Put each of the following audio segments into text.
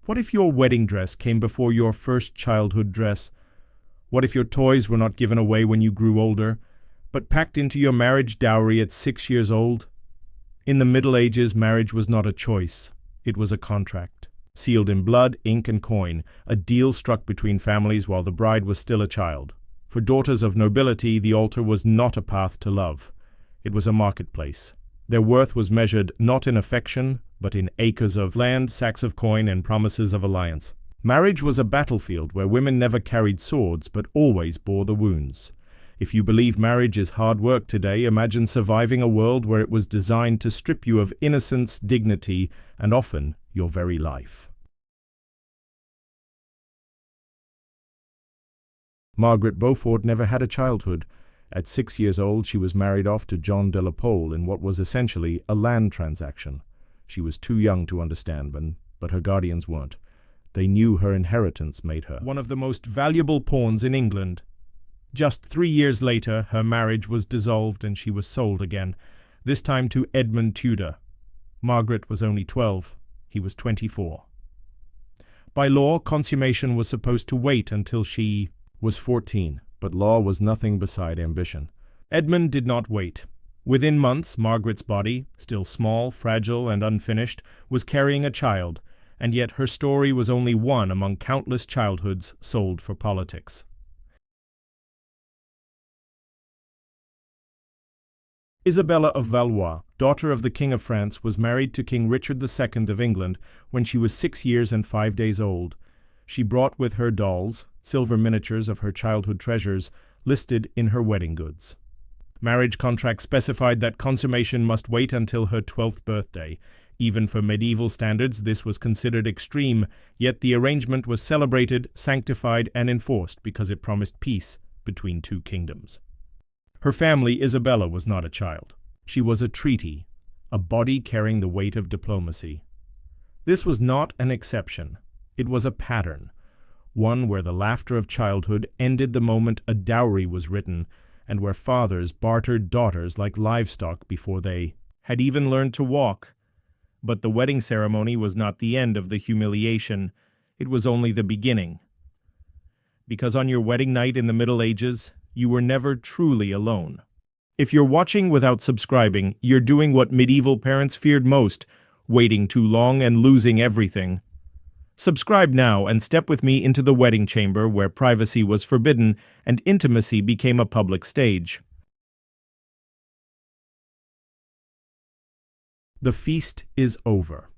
What if your wedding dress came before your first childhood dress? What if your toys were not given away when you grew older, but packed into your marriage dowry at 6 years old? In the Middle Ages, marriage was not a choice. It was a contract, sealed in blood, ink, and coin, a deal struck between families while the bride was still a child. For daughters of nobility, the altar was not a path to love. It was a marketplace. Their worth was measured not in affection, but in acres of land, sacks of coin, and promises of alliance. Marriage was a battlefield where women never carried swords, but always bore the wounds. If you believe marriage is hard work today, imagine surviving a world where it was designed to strip you of innocence, dignity, and often your very life. Margaret Beaufort never had a childhood. At 6 years old, she was married off to John de la Pole in what was essentially a land transaction. She was too young to understand, but her guardians weren't. They knew her inheritance made her one of the most valuable pawns in England. Just 3 years later, her marriage was dissolved and she was sold again, this time to Edmund Tudor. Margaret was only 12. He was 24. By law, consummation was supposed to wait until she was 14. But law was nothing beside ambition. Edmund did not wait. Within months, Margaret's body, still small, fragile, and unfinished, was carrying a child, and yet her story was only one among countless childhoods sold for politics. Isabella of Valois, daughter of the King of France, was married to King Richard II of England when she was 6 years and 5 days old. She brought with her dolls, silver miniatures of her childhood treasures, listed in her wedding goods. Marriage contracts specified that consummation must wait until her 12th birthday. Even for medieval standards, this was considered extreme, yet the arrangement was celebrated, sanctified, and enforced because it promised peace between two kingdoms. Her family, Isabella, was not a child. She was a treaty, a body carrying the weight of diplomacy. This was not an exception. It was a pattern, one where the laughter of childhood ended the moment a dowry was written, and where fathers bartered daughters like livestock before they had even learned to walk. But the wedding ceremony was not the end of the humiliation. It was only the beginning. Because on your wedding night in the Middle Ages, you were never truly alone. If you're watching without subscribing, you're doing what medieval parents feared most, waiting too long and losing everything. Subscribe now and step with me into the wedding chamber where privacy was forbidden and intimacy became a public stage. The feast is over.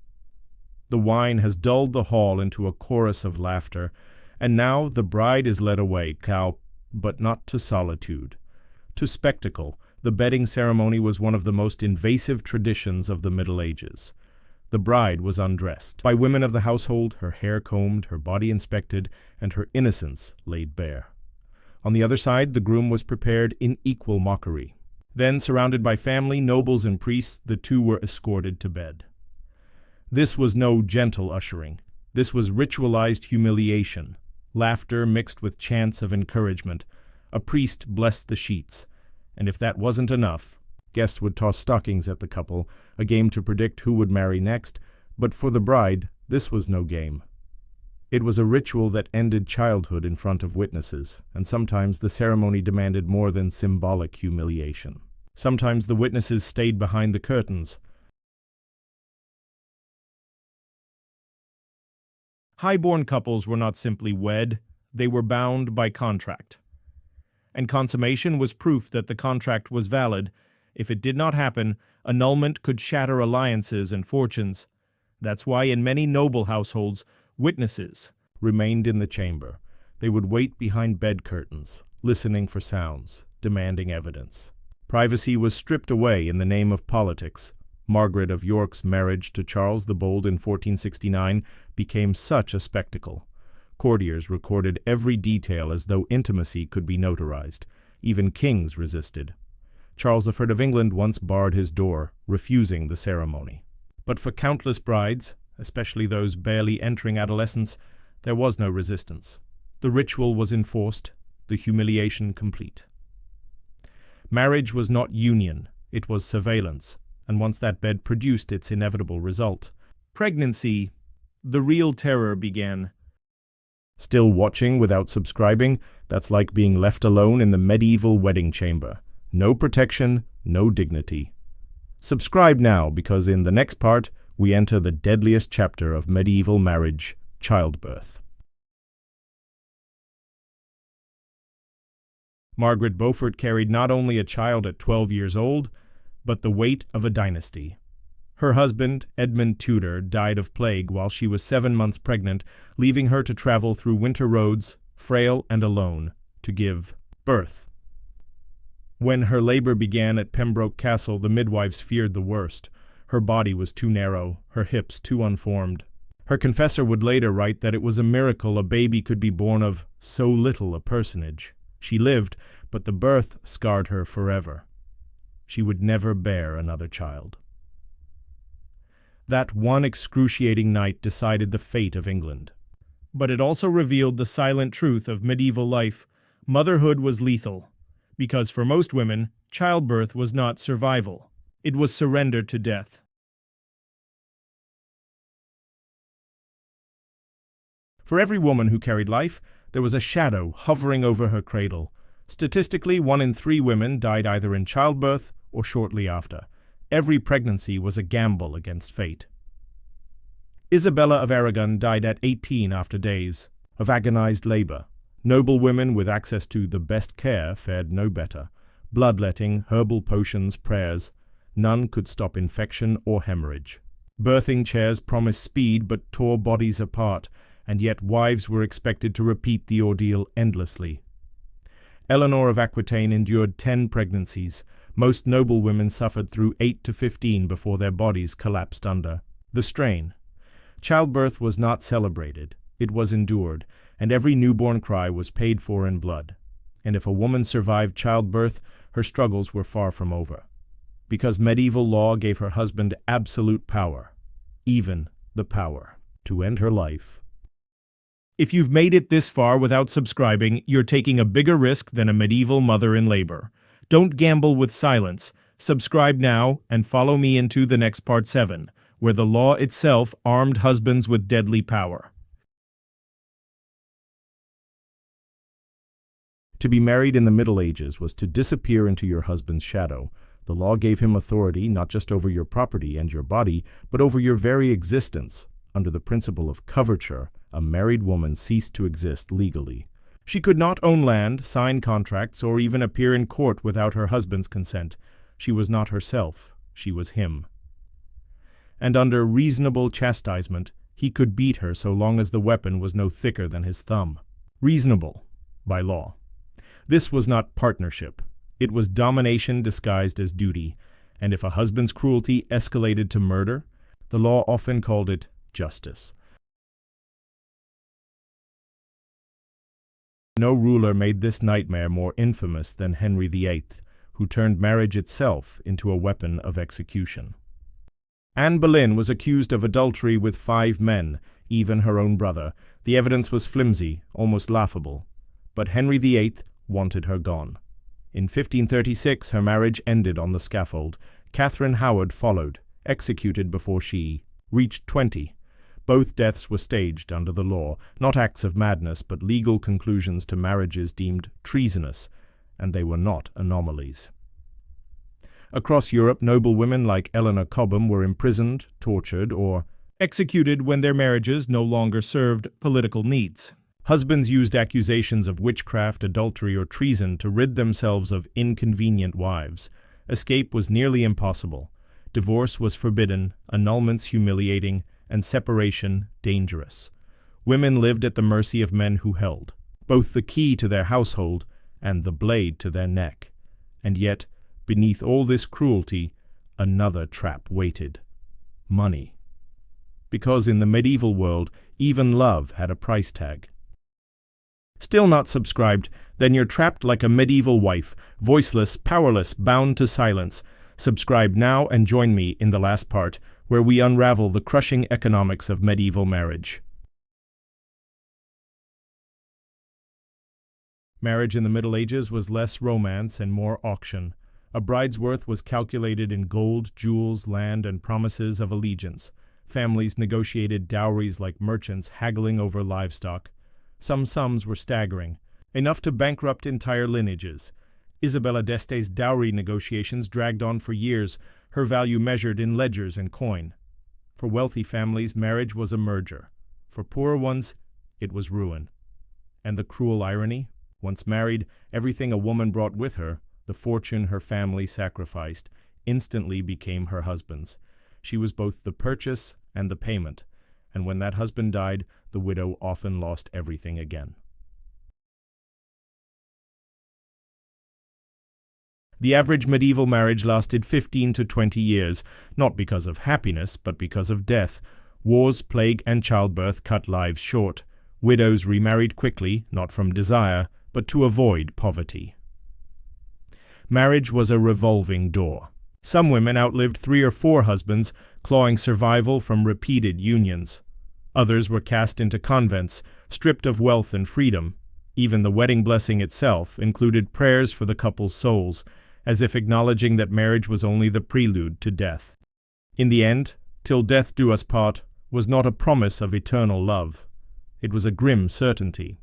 The wine has dulled the hall into a chorus of laughter, and now the bride is led away, but not to solitude. To spectacle, the bedding ceremony was one of the most invasive traditions of the Middle Ages. The bride was undressed by women of the household, her hair combed, her body inspected, and her innocence laid bare. On the other side, the groom was prepared in equal mockery. Then, surrounded by family, nobles, and priests, the two were escorted to bed. This was no gentle ushering. This was ritualized humiliation, laughter mixed with chants of encouragement. A priest blessed the sheets, and if that wasn't enough, guests would toss stockings at the couple, a game to predict who would marry next, but for the bride, this was no game. It was a ritual that ended childhood in front of witnesses, and sometimes the ceremony demanded more than symbolic humiliation. Sometimes the witnesses stayed behind the curtains. High-born couples were not simply wed, they were bound by contract. And consummation was proof that the contract was valid. If it did not happen, annulment could shatter alliances and fortunes. That's why in many noble households, witnesses remained in the chamber. They would wait behind bed curtains, listening for sounds, demanding evidence. Privacy was stripped away in the name of politics. Margaret of York's marriage to Charles the Bold in 1469 became such a spectacle. Courtiers recorded every detail as though intimacy could be notarized. Even kings resisted. Charles I of England once barred his door, refusing the ceremony. But for countless brides, especially those barely entering adolescence, there was no resistance. The ritual was enforced, the humiliation complete. Marriage was not union, it was surveillance, and once that bed produced its inevitable result. Pregnancy the real terror began. Still watching without subscribing? That's like being left alone in the medieval wedding chamber. No protection, no dignity. Subscribe now, because in the next part, we enter the deadliest chapter of medieval marriage, childbirth. Margaret Beaufort carried not only a child at 12 years old, but the weight of a dynasty. Her husband, Edmund Tudor, died of plague while she was 7 months pregnant, leaving her to travel through winter roads, frail and alone, to give birth. When her labor began at Pembroke Castle, the midwives feared the worst. Her body was too narrow, her hips too unformed. Her confessor would later write that it was a miracle a baby could be born of so little a personage. She lived, but the birth scarred her forever. She would never bear another child. That one excruciating night decided the fate of England. But it also revealed the silent truth of medieval life. Motherhood was lethal, because for most women, childbirth was not survival. It was surrender to death. For every woman who carried life, there was a shadow hovering over her cradle. Statistically, 1 in 3 women died either in childbirth or shortly after. Every pregnancy was a gamble against fate. Isabella of Aragon died at 18 after days of agonized labor. Noble women with access to the best care fared no better. Bloodletting, herbal potions, prayers. None could stop infection or hemorrhage. Birthing chairs promised speed but tore bodies apart, and yet wives were expected to repeat the ordeal endlessly. Eleanor of Aquitaine endured 10 pregnancies. Most noble women suffered through 8 to 15 before their bodies collapsed under the strain. Childbirth was not celebrated. It was endured, and every newborn cry was paid for in blood. And if a woman survived childbirth, her struggles were far from over. Because medieval law gave her husband absolute power, even the power to end her life. If you've made it this far without subscribing, you're taking a bigger risk than a medieval mother in labor. Don't gamble with silence. Subscribe now and follow me into the next part 7, where the law itself armed husbands with deadly power. To be married in the Middle Ages was to disappear into your husband's shadow. The law gave him authority not just over your property and your body, but over your very existence. Under the principle of coverture, a married woman ceased to exist legally. She could not own land, sign contracts, or even appear in court without her husband's consent. She was not herself, she was him. And under reasonable chastisement, he could beat her so long as the weapon was no thicker than his thumb. Reasonable, by law. This was not partnership. It was domination disguised as duty, and if a husband's cruelty escalated to murder, the law often called it justice. No ruler made this nightmare more infamous than Henry VIII, who turned marriage itself into a weapon of execution. Anne Boleyn was accused of adultery with 5 men, even her own brother. The evidence was flimsy, almost laughable. But Henry VIII wanted her gone. In 1536, her marriage ended on the scaffold. Catherine Howard followed, executed before she reached 20. Both deaths were staged under the law, not acts of madness, but legal conclusions to marriages deemed treasonous, and they were not anomalies. Across Europe, noble women like Eleanor Cobham were imprisoned, tortured, or executed when their marriages no longer served political needs. Husbands used accusations of witchcraft, adultery, or treason to rid themselves of inconvenient wives. Escape was nearly impossible. Divorce was forbidden, annulments humiliating, and separation dangerous. Women lived at the mercy of men who held both the key to their household and the blade to their neck. And yet, beneath all this cruelty, another trap waited: money. Because in the medieval world, even love had a price tag. Still not subscribed? Then you're trapped like a medieval wife, voiceless, powerless, bound to silence. Subscribe now and join me in the last part, where we unravel the crushing economics of medieval marriage. Marriage in the Middle Ages was less romance and more auction. A bride's worth was calculated in gold, jewels, land, and promises of allegiance. Families negotiated dowries like merchants, haggling over livestock. Some sums were staggering, enough to bankrupt entire lineages. Isabella d'Este's dowry negotiations dragged on for years, her value measured in ledgers and coin. For wealthy families, marriage was a merger. For poorer ones, it was ruin. And the cruel irony? Once married, everything a woman brought with her, the fortune her family sacrificed, instantly became her husband's. She was both the purchase and the payment, and when that husband died, the widow often lost everything again. The average medieval marriage lasted 15 to 20 years, not because of happiness, but because of death. Wars, plague, and childbirth cut lives short. Widows remarried quickly, not from desire, but to avoid poverty. Marriage was a revolving door. Some women outlived 3 or 4 husbands, clawing survival from repeated unions. Others were cast into convents, stripped of wealth and freedom. Even the wedding blessing itself included prayers for the couple's souls, as if acknowledging that marriage was only the prelude to death. In the end, "till death do us part" was not a promise of eternal love. It was a grim certainty.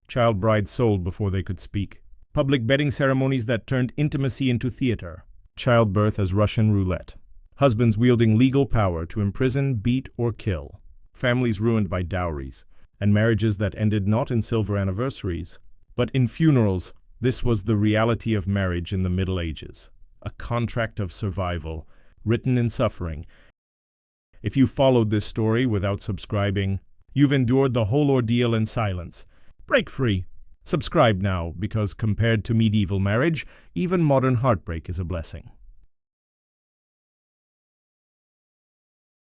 Child brides sold before they could speak. Public bedding ceremonies that turned intimacy into theater. Childbirth as Russian roulette. Husbands wielding legal power to imprison, beat, or kill. Families ruined by dowries. And marriages that ended not in silver anniversaries, but in funerals. This was the reality of marriage in the Middle Ages. A contract of survival, written in suffering. If you followed this story without subscribing, you've endured the whole ordeal in silence. Break free. Subscribe now, because compared to medieval marriage, even modern heartbreak is a blessing.